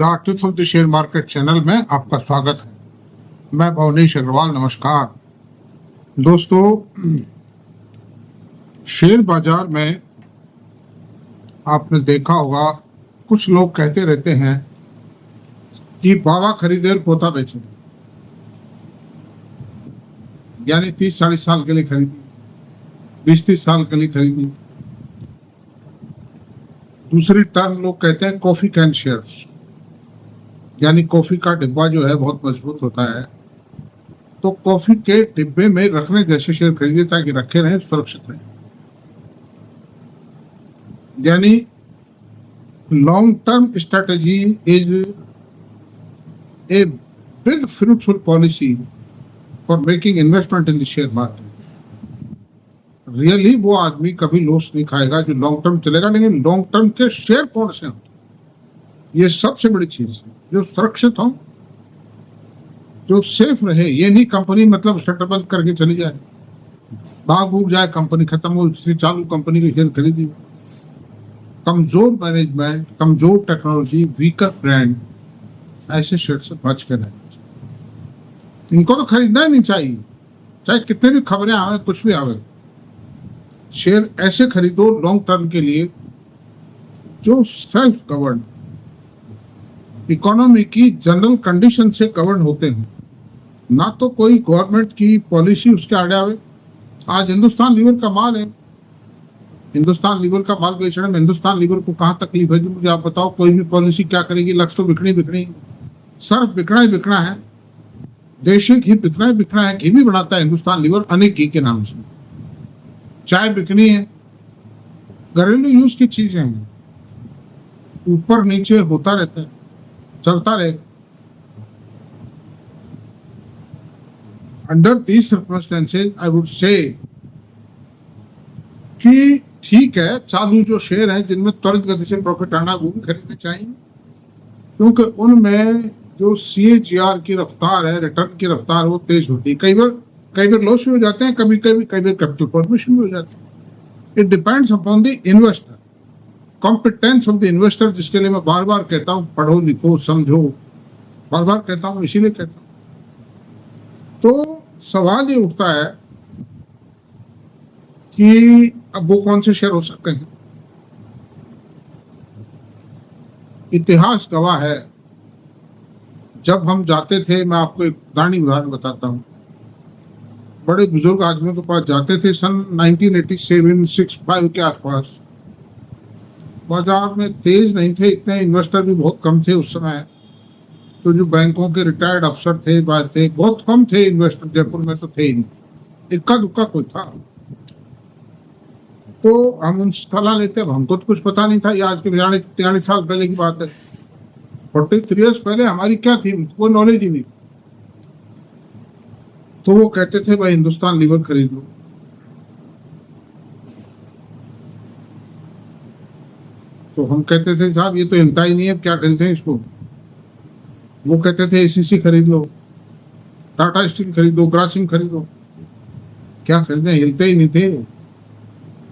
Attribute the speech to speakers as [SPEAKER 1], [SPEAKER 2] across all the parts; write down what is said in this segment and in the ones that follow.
[SPEAKER 1] The truth of the share market channel में आपका स्वागत है। मैं भवनेश अग्रवाल। नमस्कार दोस्तों, शेयर बाजार में आपने देखा होगा कुछ लोग कहते रहते हैं कि बाबा खरीदे और पोता बेचे, यानी 30-40 साल के लिए खरीदी, 20-30 साल के लिए खरीदी। दूसरी टर्म लोग कहते हैं कॉफी कैन शेयर्स, यानी कॉफी का डिब्बा जो है बहुत मजबूत होता है, तो कॉफी के डिब्बे में रखने जैसे शेयर खरीदिए ताकि रखे रहें, सुरक्षित रहें। यानी long term strategy is a big fruitful policy for making investment in the share market. Really वो आदमी कभी लॉस नहीं खाएगा जो लॉन्ग टर्म चलेगा, लेकिन लॉन्ग टर्म के शेयर कौन से हैं, ये सबसे बड़ी चीज है। जो सुरक्षित हो, जो सेफ रहे। ये नहीं कंपनी मतलब शटर बंद करके चली जाए, भाग भूग जाए, कंपनी खत्म हो, किसी चालू कंपनी के शेयर खरीदी। कमजोर मैनेजमेंट, कमजोर टेक्नोलॉजी, वीकर ब्रांड, ऐसे शेयर से बच के रहना चाहिए। इनको तो खरीदना ही नहीं चाहिए, चाहे कितने भी खबरें आवे, कुछ भी आवे। शेयर ऐसे खरीदो लॉन्ग टर्म के लिए जो सेल्फ गवर्न, इकोनॉमी की जनरल कंडीशन से गवर्न होते हैं, ना तो कोई गवर्नमेंट की पॉलिसी उसके आड़े आवे। आज हिंदुस्तान लीवर का माल है, हिंदुस्तान लीवर का माल बेचने में हिंदुस्तान लीवर को कहाँ तकलीफ है जी? मुझे आप बताओ। कोई भी पॉलिसी क्या करेगी? लक्ष्य तो बिकनी, सर्फ बिकना ही बिकना है, देशी घी बिकना ही बिकना है। घी भी बनाता है हिंदुस्तान लीवर अनेक घी के नाम से। चाय बिकनी है, घरेलू यूज की चीजें हैं, ऊपर नीचे होता रहता है, चलता रहे। Under these circumstances I would say कि ठीक है, चालू जो शेयर हैं जिनमें त्वरित गति से प्रॉफिट आना, वो भी खरीदने चाहिए, क्योंकि उनमें जो CAGR की रफ्तार है, रिटर्न की रफ्तार, वो तेज होती है। कई बार लॉस भी हो जाते हैं, कभी कैपिटल फॉर्मेशन भी हो जाती है। It depends upon the investor, competence of the investor, जिसके लिए मैं बार बार कहता हूँ पढ़ो लिखो समझो, बार बार कहता हूँ, इसीलिए कहता हूँ। तो सवाल ये उठता है कि अब वो कौन से शेयर हो सकते हैं। इतिहास गवाह है, जब हम जाते थे, मैं आपको एक उदाहरण बताता हूँ। बड़े बुजुर्ग आदमियों के पास जाते थे सन 1987-65 के आसपास। बाजार में तेज नहीं थे, इतने इन्वेस्टर भी बहुत कम थे उस समय। तो जो बैंकों के रिटायर्ड अफसर थे, बहुत कम थे इन्वेस्टर, जयपुर में तो थे ही नहीं, इक्का दुक्का कोई था। तो हम उनसे सलाह लेते। अब हमको तो कुछ पता नहीं था, ये आज के 43 साल पहले की बात है। 43 ईयर्स पहले हमारी क्या थी, कोई नॉलेज ही नहीं। तो वो कहते थे भाई हिंदुस्तान लीवर खरीद लो। तो हम कहते थे साहब ये तो हिलता ही नहीं है, क्या खरीदते हैं इसको। वो कहते थे ACC खरीद लो, टाटा स्टील खरीदो, ग्रासिम खरीदो। क्या खरीदे, हिलते ही नहीं थे।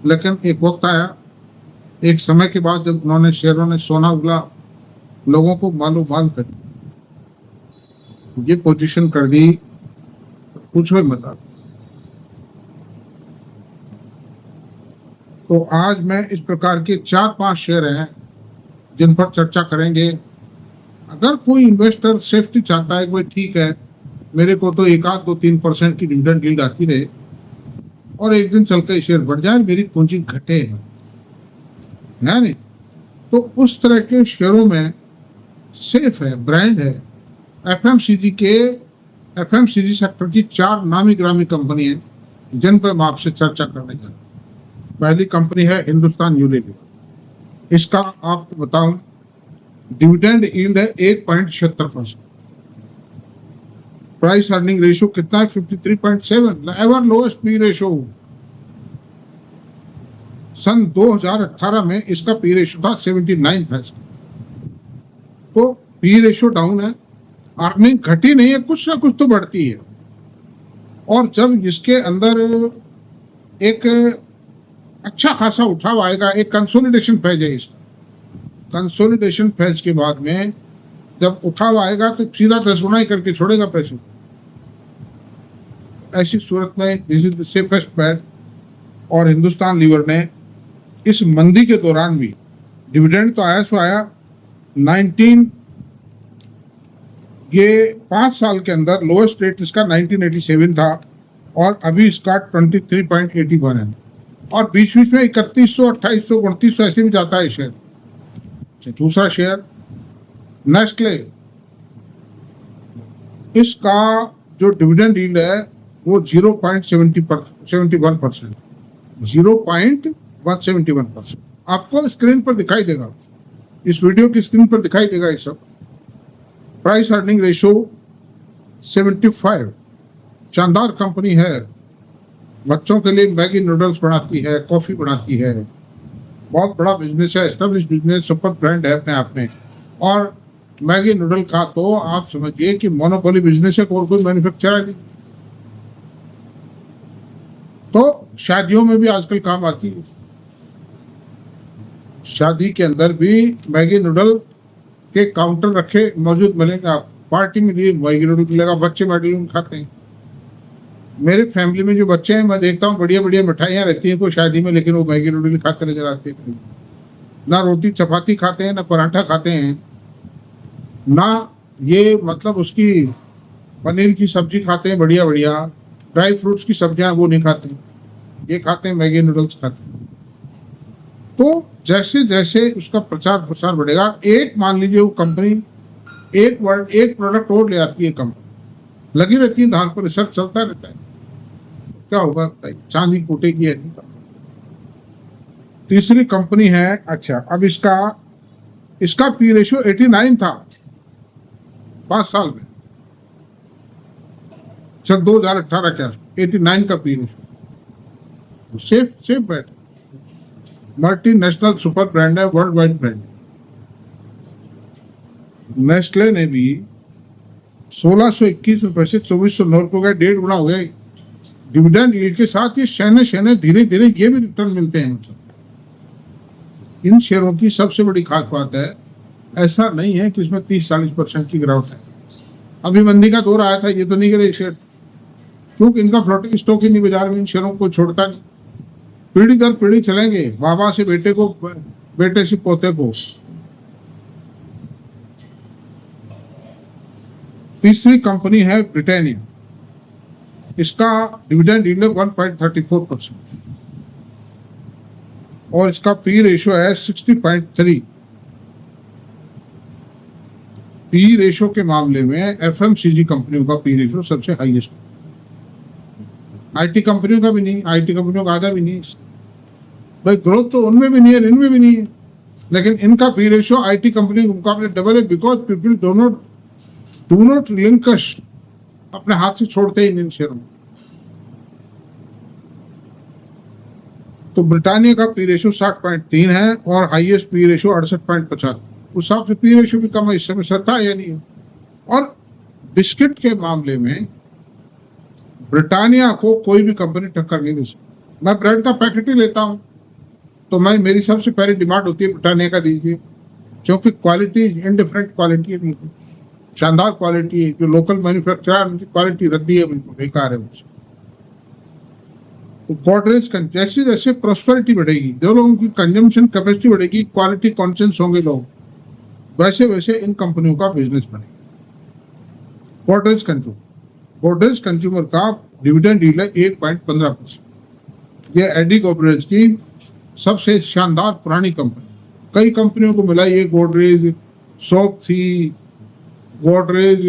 [SPEAKER 1] लेकिन एक वक्त आया, एक समय के बाद, जब उन्होंने शेयरों ने सोना उगला, लोगों को मालो माल कर ये पोजीशन कर दी, पूछो मत। तो आज मैं इस प्रकार के 4-5 शेयर हैं जिन पर चर्चा करेंगे। अगर कोई इन्वेस्टर सेफ्टी चाहता है, कोई ठीक है, मेरे को तो 1-2-3% की डिविडेंड यील्ड आती रहे और एक दिन चल के शेयर बढ़ जाए, मेरी पूंजी घटे है नहीं, तो उस तरह के शेयरों में सेफ है, ब्रांड है। FMCG सेक्टर की 4 नामी ग्रामी कंपनी है जिन पर मैं आपसे चर्चा करने जा रहा हूं। पहली कंपनी है हिंदुस्तान यूनिलीवर। इसका आपको बताऊं, डिविडेंड यील्ड है 1.76%। प्राइस अर्निंग रेशियो कितना है? 53.7, एवर लोएस्ट पी रेशियो। सन 2018 में इसका पी रेशियो था 79 था। तो पी रेशियो डाउन है, अर्निंग घटी नहीं है, कुछ ना कुछ तो बढ़ती है। और जब इसके अंदर एक अच्छा खासा उठाव आएगा, एक कंसोलिडेशन फेज है इसका। कंसोलिडेशन फेज के बाद में जब उठा हुआ आएगा तो सीधा 10 गुना ही करके छोड़ेगा पैसे। ऐसी सूरत में दिस इज द सेफेस्ट बेट। और हिंदुस्तान लीवर ने इस मंदी के दौरान भी डिविडेंड तो आया सो आया 19, ये 5 साल के अंदर लोएस्ट रेट इसका 1987 था और अभी इसका 23.81 है, और बीच बीच में 3100, 2800, 2900 ऐसे भी जाता है शेयर। दूसरा शेयर नेस्ले, इसका जो डिविडेंड यील्ड है वो 0.71%, 0.171%। आपको स्क्रीन पर दिखाई देगा, इस वीडियो की स्क्रीन पर दिखाई देगा ये सब। प्राइस अर्निंग रेशियो 75, शानदार कंपनी है। बच्चों के लिए मैगी नूडल्स बनाती है, कॉफी बनाती है, बहुत बड़ा बिजनेस है, एस्टेब्लिश बिजनेस, सुपर ब्रांड है अपने आप में। और मैगी नूडल का तो आप समझिए कि मोनोपोली बिजनेस है, कोई मैन्युफैक्चरर नहीं। तो शादियों में भी आजकल काम आती है, शादी के अंदर भी मैगी नूडल के काउंटर रखे मौजूद मिलेंगे। आप पार्टी में लिए मैगी नूडल मिलेगा, बच्चे मैगी नूडल खाते हैं। मेरे फैमिली में जो बच्चे हैं, मैं देखता हूँ बढ़िया बढ़िया मिठाइयाँ रहती हैं कोई शादी में, लेकिन वो मैगी नूडल खाते नजर आते हैं। ना रोटी चपाती खाते हैं, ना पराठा खाते हैं, ना ये मतलब उसकी पनीर की सब्जी खाते हैं बढ़िया बढ़िया, ड्राई फ्रूट्स की सब्जियां वो नहीं खाते, ये खाते हैं मैगी नूडल्स खाते हैं। तो जैसे जैसे उसका प्रचार प्रसार बढ़ेगा, एक मान लीजिए वो कंपनी एक प्रोडक्ट और ले आती है, कंपनी लगी रहती है धान पर, रिसर्च चलता रहता है, क्या होगा चांदी कूटेगी है। तीसरी कंपनी है, अच्छा अब इसका पी रेशियो 89 था 5 साल में, 2018 के 89 का P ratio. Safe bat, multinational super brand है, वर्ल्ड वाइड ब्रांड। नेस्ले ने भी 1621 रुपए से 2409 रुपए का 1.5 गुना हो गया। डिविडेंड यील्ड के साथ ये शहने धीरे धीरे ये भी रिटर्न मिलते हैं। मतलब इन शेयरों की सबसे बड़ी खास बात है, ऐसा नहीं है कि इसमें 30-40% की गिरावट है। अभी मंदी का दौर आया था, ये तो नहीं गिरे शेयर, क्योंकि इनका फ्लोटिंग स्टॉक ही नहीं बाजार में, इन शेयरों को छोड़ता नहीं, पीढ़ी दर पीढ़ी चलेंगे, बाबा से बेटे को, बेटे से पोते को। तीसरी कंपनी है ब्रिटानिया, इसका डिविडेंड यील्ड 1.34% और इसका पी रेशियो है 60.3। पी रेशियो के मामले में एफएमसीजी कंपनियों का पी रेशियो सबसे हाईएस्ट, आईटी कंपनियों का भी नहीं, आईटी कंपनियों का आधा भी नहीं। भाई ग्रोथ तो उनमें भी नहीं है, इनमें भी नहीं है, लेकिन इनका पी रेशियो आईटी कंपनी के मुकाबले डबल है, बिकॉज पीपल डू नॉट लिंकश, अपने हाथ से छोड़ते ही इन शेयरों। तो ब्रिटानिया का पी रेशियो 60.3 है और हाईएस्ट पी रेशियो 68.50। उस हिसाब से पी रेशियो भी कम है, इस समय सस्ता है या नहीं है। और बिस्किट के मामले में ब्रिटानिया को कोई भी कंपनी टक्कर नहीं दे सकती। मैं ब्रेड का पैकेट ही लेता हूं तो मेरी सबसे पहली डिमांड होती है ब्रिटानिया का दीजिए, क्योंकि क्वालिटी इंडिफरेंट क्वालिटी है, बिल्कुल शानदार क्वालिटी है। जो लोकल मैन्युफैक्चरर उनकी क्वालिटी रद्दी है, बिल्कुल बेकार है मुझे। तो गोदरेज का जैसे जैसे प्रॉस्पेरिटी बढ़ेगी, जो लोगों की कंजम्पशन कैपेसिटी बढ़ेगी, क्वालिटी कॉन्शियस होंगे लोग, वैसे वैसे इन कंपनियों का बिजनेस बढ़ेगा। गोदरेज कंज्यूमर का डिविडेंड यील्ड है 1.15%। ये एडी गोदरेज की सबसे शानदार पुरानी कंपनी, कई कंपनियों को मिला ये गोदरेज, शॉप थी, गोदरेज,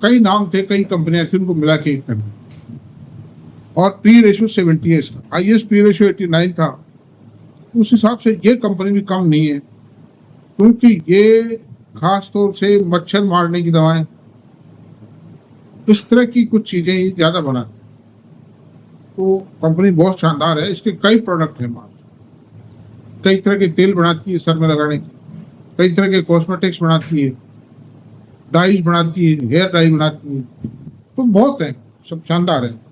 [SPEAKER 1] कई नाम थे, कई कंपनियां थी, उनको मिला के एक कंपनी। और पी रेशियो 70 है, हाईएस्ट पी रेशियो 89 था। उस हिसाब से ये कंपनी भी कम नहीं है, क्योंकि ये खास तौर से मच्छर मारने की दवाएं, इस तरह की कुछ चीजें ये ज्यादा बनाती। तो कंपनी बहुत शानदार है, इसके कई प्रोडक्ट हैं, कई तरह के तेल बनाती है सर में लगाने की, कई तरह के कॉस्मेटिक्स बनाती है, डाइज बनाती है, हेयर डाई बनाती है, तो बहुत है, सब शानदार है।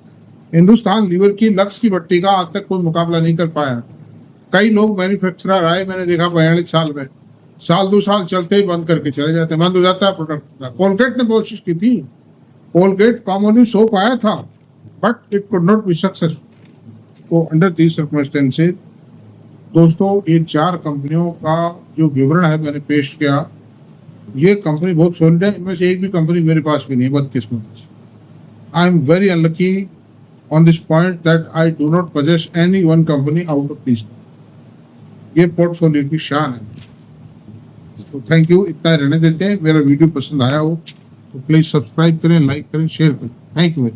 [SPEAKER 1] हिंदुस्तान लीवर की लक्स की भट्टी का आज तक कोई मुकाबला नहीं कर पाया। कई लोग मैन्युफैक्चरर आए, मैंने देखा 42 साल में, साल 2 साल चलते ही बंद करके चले जाते, बंद हो जाता है प्रोडक्ट। कोलगेट ने कोशिश की थी, कोलगेट कॉमनली सोप आया था, but it could not be successful. तो अंडर दीज सर्कमस्टेंसेस दोस्तों, ये 4 कंपनियों का जो विवरण है मैंने पेश किया, ये कंपनी बहुत सॉलिड है, इनमें से एक भी कंपनी मेरे पास भी नहीं, बदकिस्मत। I am very unlucky on this point that I do not possess any one company out of this. ये पोर्टफोलियो की शान है। तो थैंक यू, इतना रहने देते हैं। मेरा वीडियो पसंद आया हो तो प्लीज सब्सक्राइब करें, लाइक करें, शेयर करें। Thank you.